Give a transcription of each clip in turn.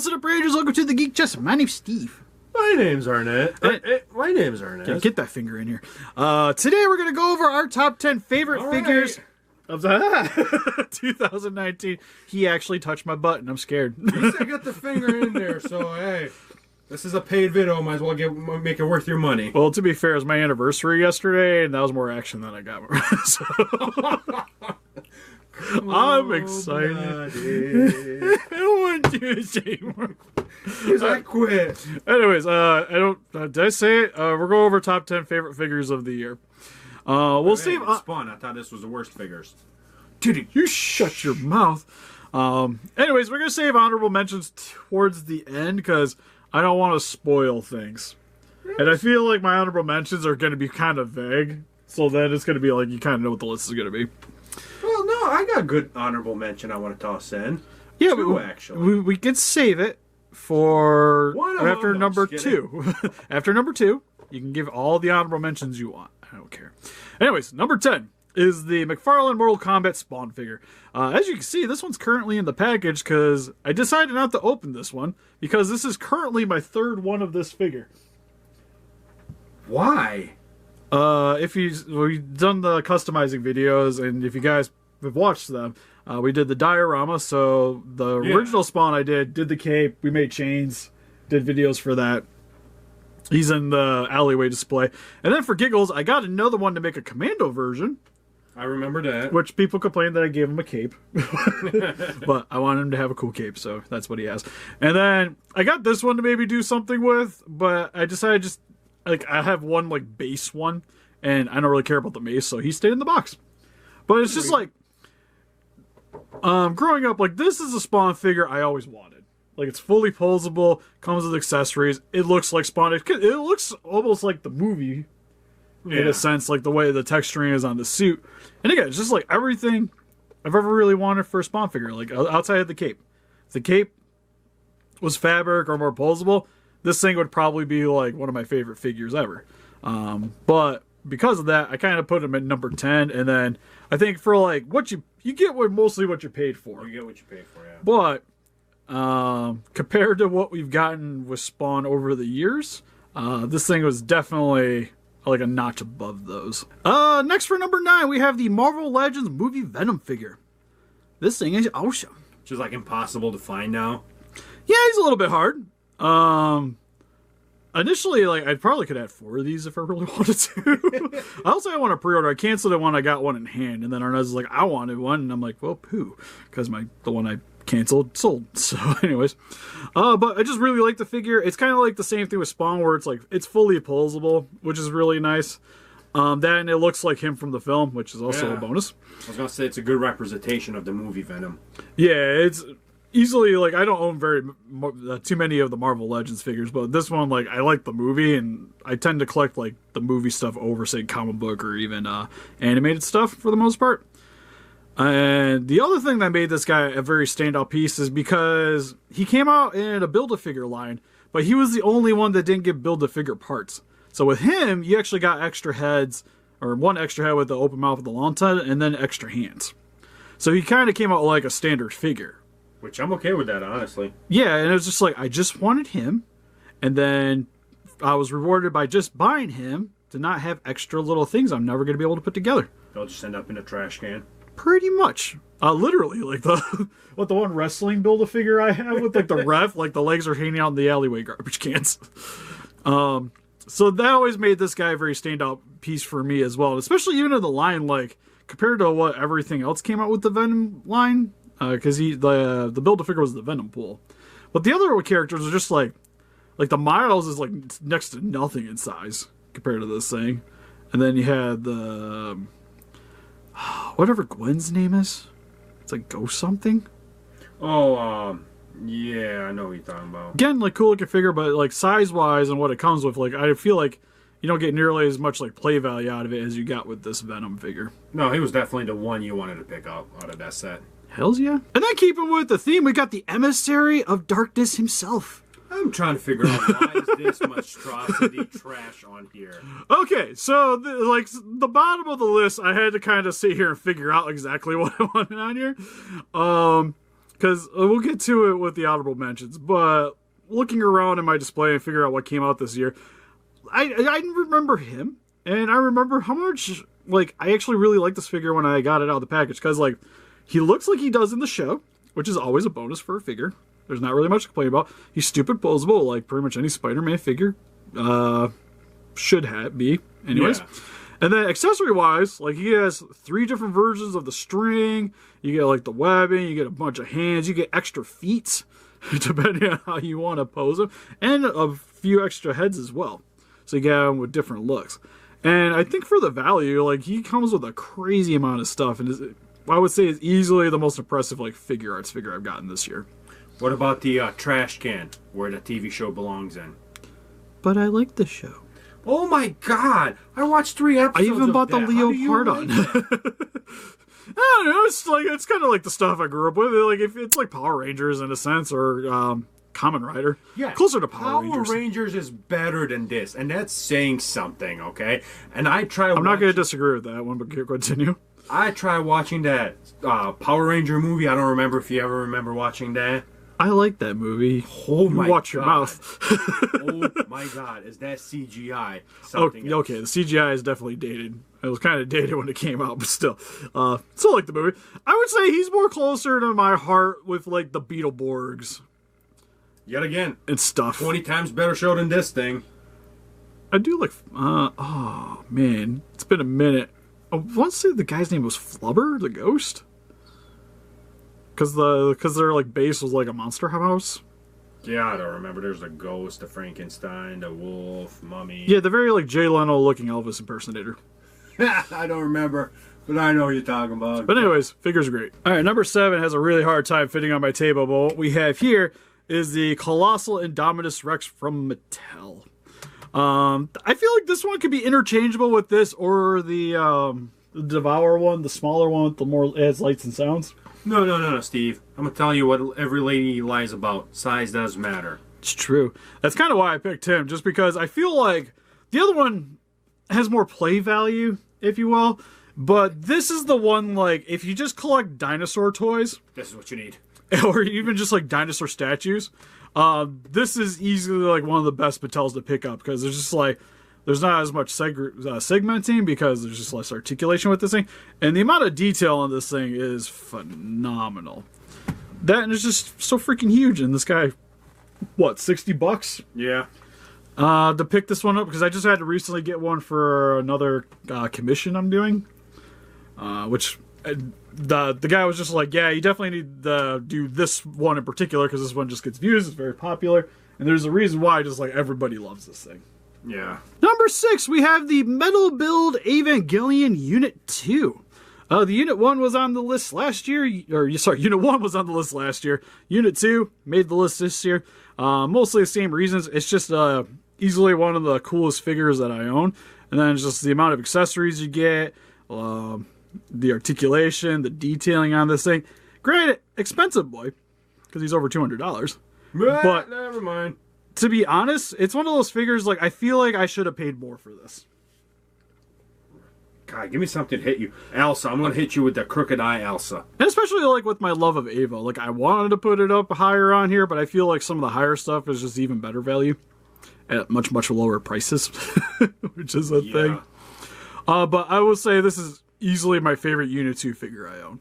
What's up, Rangers? Welcome to the Geek Chest. My name's Steve. My name's Arnes. My name's Arnes. Get that finger in here. Today we're going to go over our top 10 favorite figures of the 2019. He actually touched my button. I'm scared. At least I got the finger in there, so hey. This is a paid video. Might as well make it worth your money. Well, to be fair, it was my anniversary yesterday, and that was more action than I got. So I'm excited. I don't want to do this anymore. Because I quit. Anyways, I don't. Did I say it? We're going over top 10 favorite figures of the year. We'll see. Spawn. I thought this was the worst figures. Dude, you shut your mouth. Anyways, we're gonna save honorable mentions towards the end because I don't want to spoil things. And I feel like my honorable mentions are going to be kind of vague. So then it's going to be like, you kind of know what the list is going to be. Well, no, I got a good honorable mention I want to toss in. Yeah, actually. We can save it for after them, number 2. After number 2, you can give all the honorable mentions you want. I don't care. Anyways, number 10 is the Mcfarland Mortal Kombat Spawn figure. As you can see, this one's currently in the package because I decided not to open this one because this is currently my third one of this figure. Why? We've done the customizing videos, and if you guys have watched them, we did the diorama. So the original Spawn I did the cape, we made chains, did videos for that. He's in the alleyway display. And then for giggles, I got another one to make a commando version. I remember that. Which people complained that I gave him a cape. But I wanted him to have a cool cape, so that's what he has. And then I got this one to maybe do something with, but I decided I have one, base one, and I don't really care about the mace, so he stayed in the box. But it's just growing up, this is a Spawn figure I always wanted. It's fully posable, comes with accessories, it looks like Spawn. It looks almost like the movie. In a sense, the way the texturing is on the suit. And again, it's just everything I've ever really wanted for a Spawn figure, outside of the cape. If the cape was fabric or more posable, this thing would probably be one of my favorite figures ever. But because of that, I kind of put him at number 10. And then I think for what you get mostly what you paid for. You get what you paid for, yeah. But compared to what we've gotten with Spawn over the years, this thing was definitely a notch above those. Next for number 9, we have the Marvel Legends movie Venom figure. This thing is awesome. Which is impossible to find now. Yeah, he's a little bit hard. Initially, I probably could have 4 of these if I really wanted to. I also want to pre-order. I canceled it when I got one in hand, and then Arnes was like, I wanted one, and I'm like, well, poo, because the one I canceled sold. So anyways, but I just really like the figure. It's kind of the same thing with Spawn, where it's fully posable, which is really nice. That, and it looks like him from the film, which is also a bonus. I was gonna say it's a good representation of the movie Venom. Yeah, it's easily I don't own too many of the Marvel Legends figures, but this one I like the movie, and I tend to collect the movie stuff over say comic book or even animated stuff for the most part. And the other thing that made this guy a very standout piece is because he came out in a Build-A-Figure line, but he was the only one that didn't get Build-A-Figure parts. So with him, you actually got extra heads, or one extra head with the open mouth with the long tongue, and then extra hands. So he kind of came out like a standard figure. Which I'm okay with that, honestly. Yeah, and it was just I just wanted him, and then I was rewarded by just buying him to not have extra little things I'm never going to be able to put together. They'll just end up in a trash can. Pretty much. Literally, the one wrestling Build-A-Figure I have with the ref, the legs are hanging out in the alleyway garbage cans. So that always made this guy a very standout piece for me as well, especially even in the line, compared to what everything else came out with the Venom line, because the Build-A-Figure was the Venom pool. But the other characters are just the Miles is next to nothing in size compared to this thing. And then you had the whatever Gwen's name is. It's Ghost something. Oh, yeah, I know what you're talking about. Again, cool looking figure, but size-wise and what it comes with, I feel you don't get nearly as much play value out of it as you got with this Venom figure. No, he was definitely the one you wanted to pick up out of that set. Hells yeah. And then keeping with the theme, we got the Emissary of Darkness himself. I'm trying to figure out why is this monstrosity trash on here. Okay, so the bottom of the list, I had to kind of sit here and figure out exactly what I wanted on here. because we'll get to it with the Audible Mentions, but looking around in my display and figuring out what came out this year, I remember him, and I remember how much, like, I actually really liked this figure when I got it out of the package, because, like, he looks like he does in the show, which is always a bonus for a figure. There's not really much to complain about. He's stupid posable, like pretty much any Spider-Man figure should be, anyways. Yeah. And then accessory-wise, like, he has 3 different versions of the string. You get, like, the webbing, you get a bunch of hands, you get extra feet, depending on how you want to pose him, and a few extra heads as well. So you get him with different looks. And I think for the value, like, he comes with a crazy amount of stuff, and I would say is easily the most impressive, like, figure arts figure I've gotten this year. What about the trash can, where the TV show belongs in? But I like the show. Oh my god! I watched 3 episodes. I even bought the that. Leo Pardon. I don't know. It's kind of like the stuff I grew up with. Like, if it's like Power Rangers in a sense, or Kamen Rider. Yeah, closer to Power Rangers. Power Rangers is better than this, and that's saying something, okay? And I'm not going to disagree with that one, but continue. I tried watching that Power Ranger movie. I don't remember if you ever remember watching that. I like that movie. Oh my god. Watch your mouth. Oh my god, is that CGI? Okay, the CGI is definitely dated. It was kind of dated when it came out, but still like the movie. I would say he's more closer to my heart with, like, the Beetleborgs. Yet again. And stuff. 20 times better show than this thing. I do like, oh man, it's been a minute. I want to say the guy's name was Flubber, the ghost. Because their, like, base was like a monster house. Yeah, I don't remember. There's a ghost, a Frankenstein, a wolf, mummy. Yeah, the very, like, Jay Leno looking Elvis impersonator. I don't remember, but I know what you're talking about. But anyways, figures are great. All right, number 7 has a really hard time fitting on my table, but what we have here is the Colossal Indominus Rex from Mattel. I feel like this one could be interchangeable with this or the Devour one, the smaller one with the more adds lights and sounds. No, Steve. I'm going to tell you what every lady lies about. Size does matter. It's true. That's kind of why I picked him, just because I feel like the other one has more play value, if you will. But this is the one, like, if you just collect dinosaur toys... This is what you need. Or even just, like, dinosaur statues. This is easily, like, one of the best Mattels to pick up, because there's just, like... There's not as much segmenting because there's just less articulation with this thing. And the amount of detail on this thing is phenomenal. That and it's just so freaking huge. And this guy, what, $60? Yeah. To pick this one up, because I just had to recently get one for another commission I'm doing. Which the guy was just like, yeah, you definitely need to do this one in particular because this one just gets views. It's very popular. And there's a reason why just like everybody loves this thing. Yeah. Number 6, we have the Metal Build Evangelion Unit 2. The Unit 1 was on the list last year. Unit 1 was on the list last year. Unit 2 made the list this year. Mostly the same reasons. It's just easily one of the coolest figures that I own. And then it's just the amount of accessories you get, the articulation, the detailing on this thing. Granted, expensive boy, because he's over $200. But never mind. To be honest, it's one of those figures, like, I feel like I should have paid more for this. God, give me something to hit you. Elsa, I'm going to hit you with the crooked eye Elsa. And especially, like, with my love of Ava. Like, I wanted to put it up higher on here, but I feel like some of the higher stuff is just even better value at much, much lower prices, which is a thing. But I will say this is easily my favorite Unit 2 figure I own.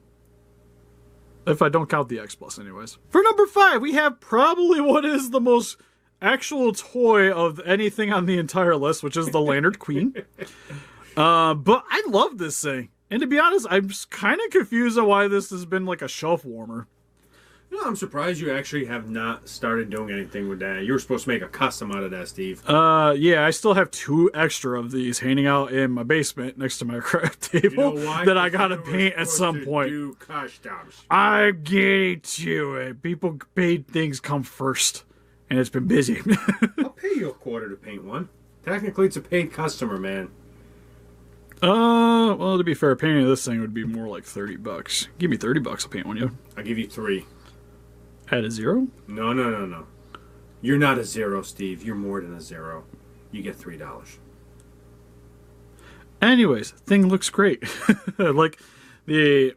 If I don't count the X Plus, anyways. For number 5, we have probably what is the most actual toy of anything on the entire list, which is the Lanyard Queen. But I love this thing. And to be honest, I'm just kind of confused on why this has been like a shelf warmer. You know, I'm surprised you actually have not started doing anything with that. You were supposed to make a custom out of that, Steve. Yeah, I still have 2 extra of these hanging out in my basement next to my craft table that I gotta paint at some point. Do customs. I'm getting to it. People paid things come first. And it's been busy. I'll pay you $25 to paint one. Technically, it's a paid customer, man. Well, to be fair, painting this thing would be more like $30. Give me $30, I'll paint one, yo. I'll give you 3. At a 0? No. You're not a 0, Steve. You're more than a 0. You get $3. Anyways, thing looks great. Like, the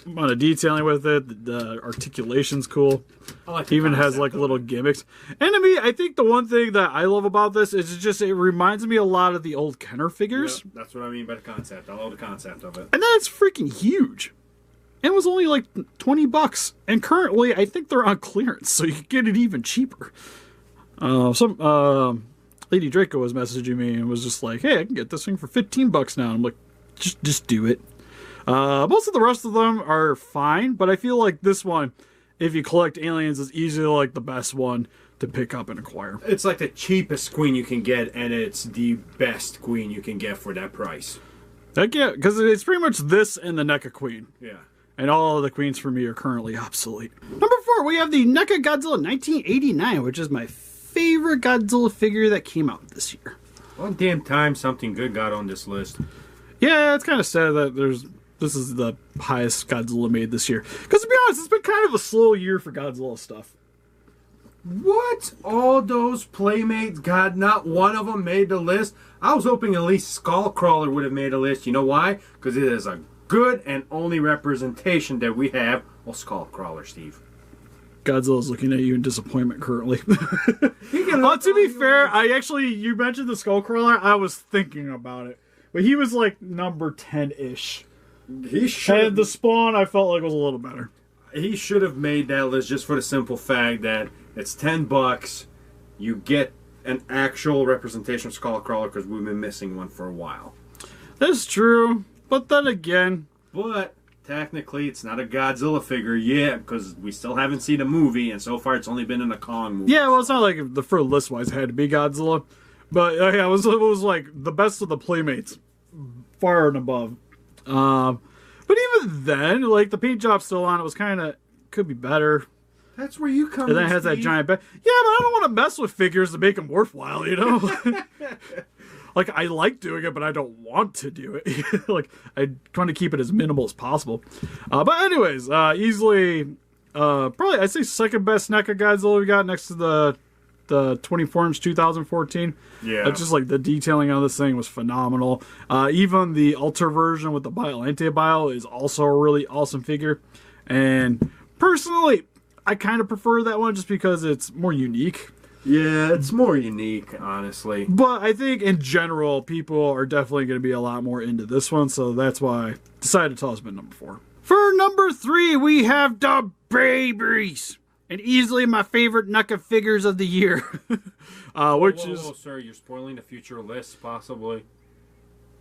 amount of detailing with it. The articulation's cool. I like It even has like of little gimmicks. And to me, I think the one thing that I love about this is it reminds me a lot of the old Kenner figures. Yep, that's what I mean by the concept. I love the concept of it. And then it's freaking huge. And it was only like $20. And currently, I think they're on clearance, so you can get it even cheaper. Lady Draco was messaging me and was just like, hey, I can get this thing for $15 now. I'm like, just do it. Most of the rest of them are fine, but I feel like this one, if you collect aliens, is easily like the best one to pick up and acquire. It's like the cheapest queen you can get, and it's the best queen you can get for that price. Heck yeah, because it's pretty much this and the Neca Queen. Yeah. And all of the queens for me are currently obsolete. Number 4, we have the Neca Godzilla 1989, which is my favorite Godzilla figure that came out this year. One damn time something good got on this list. Yeah, it's kind of sad that this is the highest Godzilla made this year. Because to be honest, it's been kind of a slow year for Godzilla stuff. What? All those Playmates got not one of them made the list? I was hoping at least Skullcrawler would have made a list. You know why? Because it is a good and only representation that we have of Skullcrawler, Steve. Godzilla's looking at you in disappointment currently. To be fair, you mentioned the Skullcrawler. I was thinking about it. But he was like number 10-ish. He should. And the Spawn, I felt like was a little better. He should have made that list just for the simple fact that it's $10. You get an actual representation of Skullcrawler because we've been missing one for a while. That's true. But then again... But technically, it's not a Godzilla figure yet because we still haven't seen a movie, and so far it's only been in a Kong movie. Yeah, well, it's not like the first list-wise had to be Godzilla. But yeah, it was like the best of the Playmates. Far and above. But even then, like, the paint job still on it was kind of... Could be better. That's where you come in, And then it has that giant... Yeah, but I don't want to mess with figures to make them worthwhile, you know? Like, I like doing it, but I don't want to do it. Like, I want to keep it as minimal as possible. But anyways, easily... probably, I'd say second best Neca Godzilla we got next to the 24-inch 2014. Yeah. It's just like the detailing on this thing was phenomenal. Even the Ultra version with the Bio is also a really awesome figure. And personally, I kind of prefer that one just because it's more unique. Yeah, it's more unique, honestly. But I think in general, people are definitely going to be a lot more into this one. So that's why I decided to toss it at number 4. For number 3, we have the Babies. And easily my favorite NECA figures of the year. Whoa, sir, you're spoiling the future list, possibly.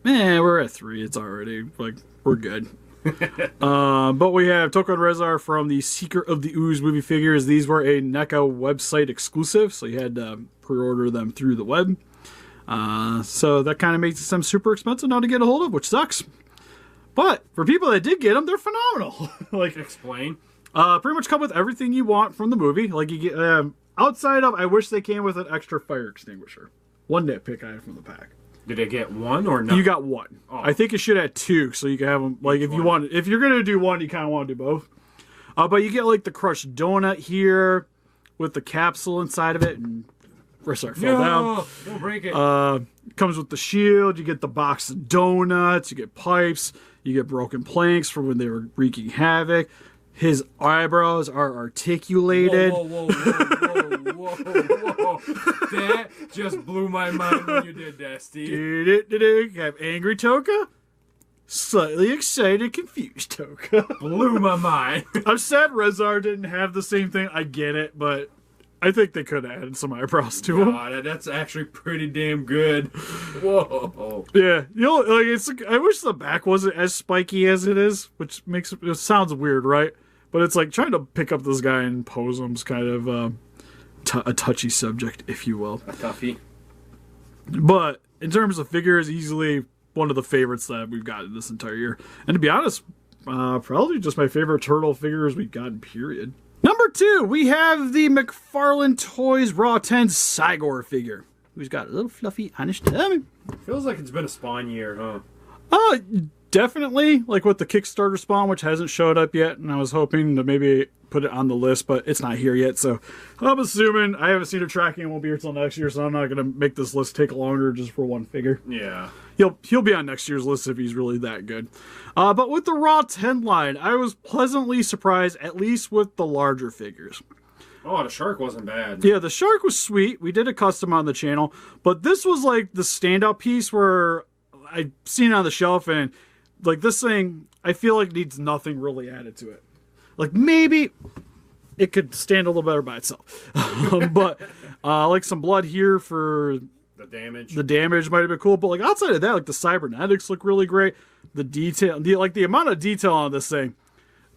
Man, we're at 3. It's already, like, we're good. But we have Toko and Rezar from the Secret of the Ooze movie figures. These were a NECA website exclusive, so you had to pre-order them through the web. So that kind of makes them super expensive now to get a hold of, which sucks. But for people that did get them, they're phenomenal. Like, explain. Pretty much come with everything you want from the movie. Like, you get outside of, I wish they came with an extra fire extinguisher. One nitpick I had from the pack. Did they get one or no? You got one. Oh. I think it should have 2, so you can have them. Like, if you're gonna do one, you kind of want to do both. But you get like the crushed donut here with the capsule inside of it, and fell down. Don't break it. Comes with the shield. You get the box of donuts. You get pipes. You get broken planks for when they were wreaking havoc. His eyebrows are articulated. Whoa. That just blew my mind when you did that, Steve. You have angry Toka, slightly excited, confused Toka. Blew my mind. I'm sad Rezar didn't have the same thing. I get it, but I think they could have added some eyebrows to him. God, that's actually pretty damn good. Whoa. Yeah, I wish the back wasn't as spiky as it is, which makes it sounds weird, right? But it's like trying to pick up this guy and pose him's kind of a touchy subject, if you will. A toughie. But in terms of figures, easily one of the favorites that we've gotten this entire year. And to be honest, probably just my favorite turtle figures we've gotten, period. Number 2, we have the Mcfarland Toys Raw 10 Cygor figure, who's got a little fluffy, honest tummy. Feels like it's been a Spawn year, huh? Definitely, like with the Kickstarter Spawn, which hasn't showed up yet, and I was hoping to maybe put it on the list, but it's not here yet. So I'm assuming I haven't seen it tracking. It won't be here till next year, so I'm not going to make this list take longer just for one figure. Yeah. He'll be on next year's list if he's really that good. But with the Raw 10 line, I was pleasantly surprised, at least with the larger figures. Oh, the shark wasn't bad. Yeah, the shark was sweet. We did a custom on the channel, but this was like the standout piece where I've seen it on the shelf, and like this thing, I feel like needs nothing really added to it. Like maybe it could stand a little better by itself, but like some blood here for the damage. The damage might have been cool, but like outside of that, like the cybernetics look really great. The detail, the amount of detail on this thing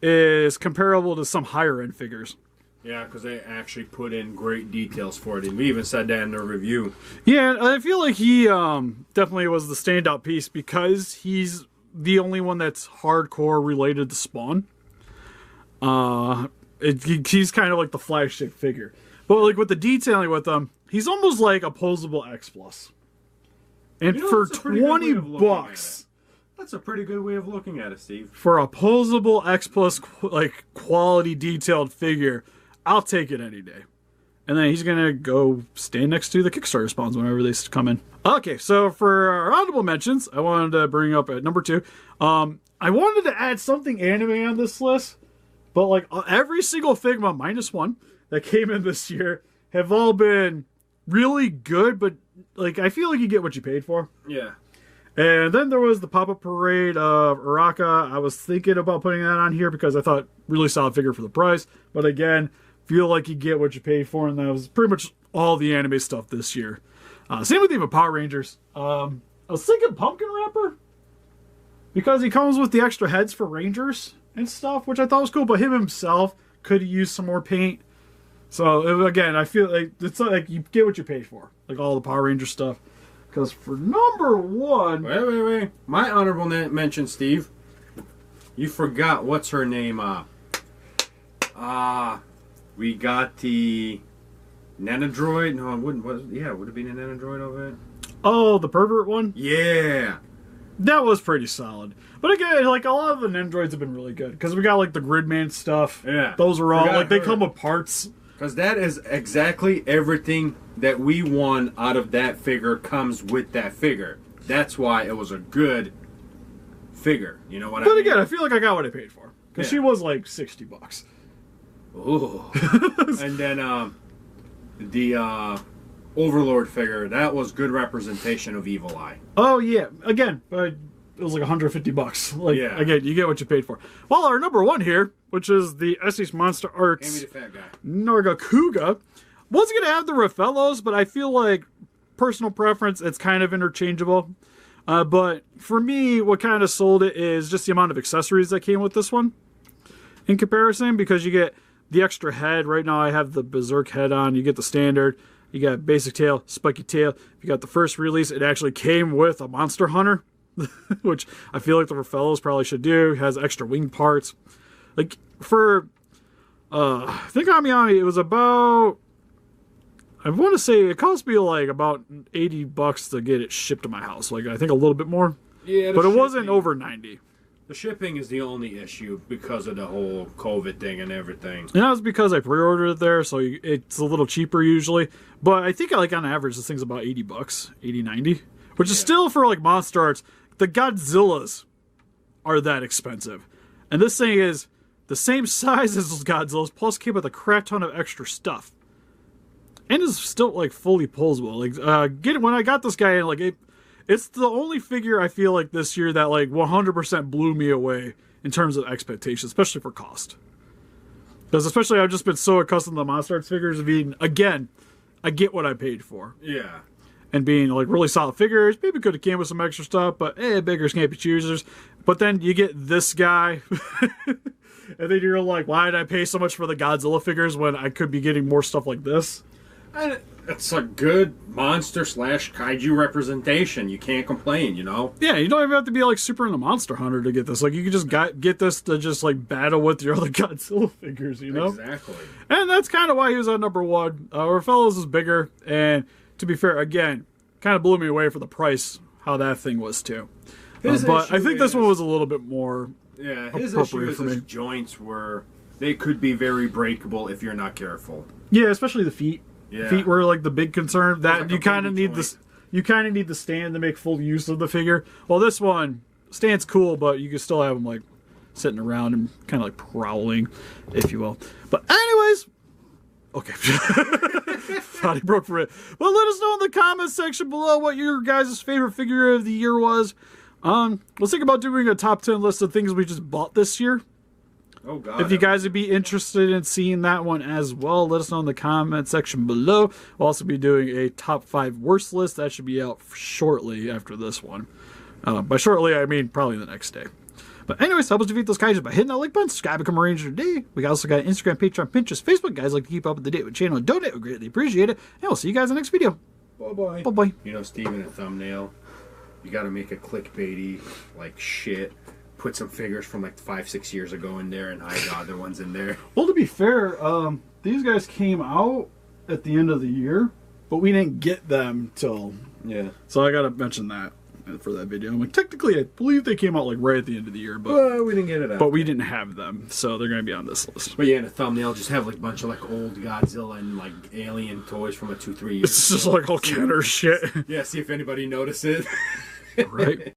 is comparable to some higher end figures. Yeah, because they actually put in great details for it. And we even said that in the review. Yeah, I feel like he definitely was the standout piece because he's the only one that's hardcore related to Spawn. He's kind of like the flagship figure. But like with the detailing with him, he's almost like a posable X Plus. And for $20... That's a pretty good way of looking at it, Steve. For a posable X Plus like quality detailed figure, I'll take it any day. And then he's going to go stand next to the Kickstarter spawns whenever they come in. Okay, so for our Audible Mentions, I wanted to bring up at number 2. I wanted to add something anime on this list, but like every single Figma minus one that came in this year have all been really good, but like I feel like you get what you paid for. Yeah. And then there was the pop-up parade of Uraka. I was thinking about putting that on here because I thought really solid figure for the price. But again, feel like you get what you pay for, and that was pretty much all the anime stuff this year. Same with even Power Rangers. I was thinking Pumpkin Wrapper because he comes with the extra heads for Rangers and stuff, which I thought was cool. But him himself could use some more paint. So again, I feel like it's like you get what you pay for, like all the Power Ranger stuff. Because for number 1... Wait. My honorable mention, Steve. You forgot what's her name. We got the Nanodroid. No, it wouldn't. Yeah, would it be the Nanodroid of it? Oh, the pervert one? Yeah. That was pretty solid. But again, like a lot of the Nendroids have been really good. Because we got like the Gridman stuff. Yeah. Those are all, like they come with parts. Because that is exactly everything that we won out of that figure comes with that figure. That's why it was a good figure. You know what I mean? But again, I feel like I got what I paid for. Because she was like $60. Ooh. And then the Overlord figure, that was good representation of Evil Eye. Oh, yeah. Again, it was like $150. Like, yeah. Again, you get what you paid for. Well, our number 1 here, which is the Estes Monster Arts Hand me the fat guy. Nargacuga. Wasn't going to have the Raffaellos, but I feel like personal preference, it's kind of interchangeable. But for me, what kind of sold it is just the amount of accessories that came with this one in comparison, because you get the extra head. Right now I have the Berserk head on. You get the standard. You got basic tail, spiky tail. If you got the first release, it actually came with a Monster Hunter, which I feel like the Raffaellos probably should do. It has extra wing parts. Like for, I think Ami, it was about, I want to say it cost me like about $80 to get it shipped to my house. Like I think a little bit more. Yeah, but it wasn't over 90. The shipping is the only issue because of the whole COVID thing and everything. And that was because I pre-ordered it there, so it's a little cheaper usually. But I think like on average this thing's about $80, 80, 90, which is still for like Monster Arts. The Godzillas are that expensive, and this thing is the same size as those Godzillas, plus came with a crap ton of extra stuff, and is still like fully posable. Like when I got this guy in, like it's the only figure I feel like this year that like 100% blew me away in terms of expectations, especially for cost. Because especially I've just been so accustomed to the Monster Arts figures being, again, I get what I paid for. Yeah. And being like really solid figures. Maybe could have came with some extra stuff, but beggars can't be choosers. But then you get this guy. And then you're like, why did I pay so much for the Godzilla figures when I could be getting more stuff like this? And it's a good monster / kaiju representation. You can't complain, you know? Yeah, you don't even have to be like super into Monster Hunter to get this. Like you can just get this to just like battle with your other Godzilla figures, you know? Exactly. And that's kind of why he was at number 1. Raffaello's is bigger, and to be fair, again, kind of blew me away for the price, how that thing was too. But I think this one was a little bit more his issue is for me. his joints were they could be very breakable if you're not careful. Yeah, especially the feet. Yeah. Feet were like the big concern. That like you a kind of bony need joint. this. You kind of need the stand to make full use of the figure. Well, this one stand's cool, but you can still have them like sitting around and kind of like prowling, if you will. But anyways, okay. Thought he broke for it. Well, let us know in the comments section below what your guys' favorite figure of the year was. Let's think about doing a top 10 list of things we just bought this year. Oh God! If you guys would be interested in seeing that one as well, let us know in the comment section below. We'll also be doing a top 5 worst list. That should be out shortly after this one. By shortly, I mean probably the next day. But anyways, help us defeat those guys by hitting that like button, subscribe, become a ranger today. We also got Instagram, Patreon, Pinterest, Facebook. Guys like to keep up to date with the channel and donate. We greatly appreciate it. And we'll see you guys in the next video. Bye-bye. Bye-bye. You know, Steven, a thumbnail, you got to make a clickbaity, like, shit. Put some figures from, like, 5-6 years ago in there and hide the other ones in there. Well, to be fair, these guys came out at the end of the year, but we didn't get them till... Yeah. So I got to mention that for that video. I'm like, technically, I believe they came out, like, right at the end of the year, but... Well, we didn't get it out. But we didn't have them, so they're going to be on this list. But yeah, in a thumbnail, just have, like, a bunch of, like, old Godzilla and, like, alien toys from, 2-3 years It's just like all Kenner shit. Yeah, see if anybody notices it. Right?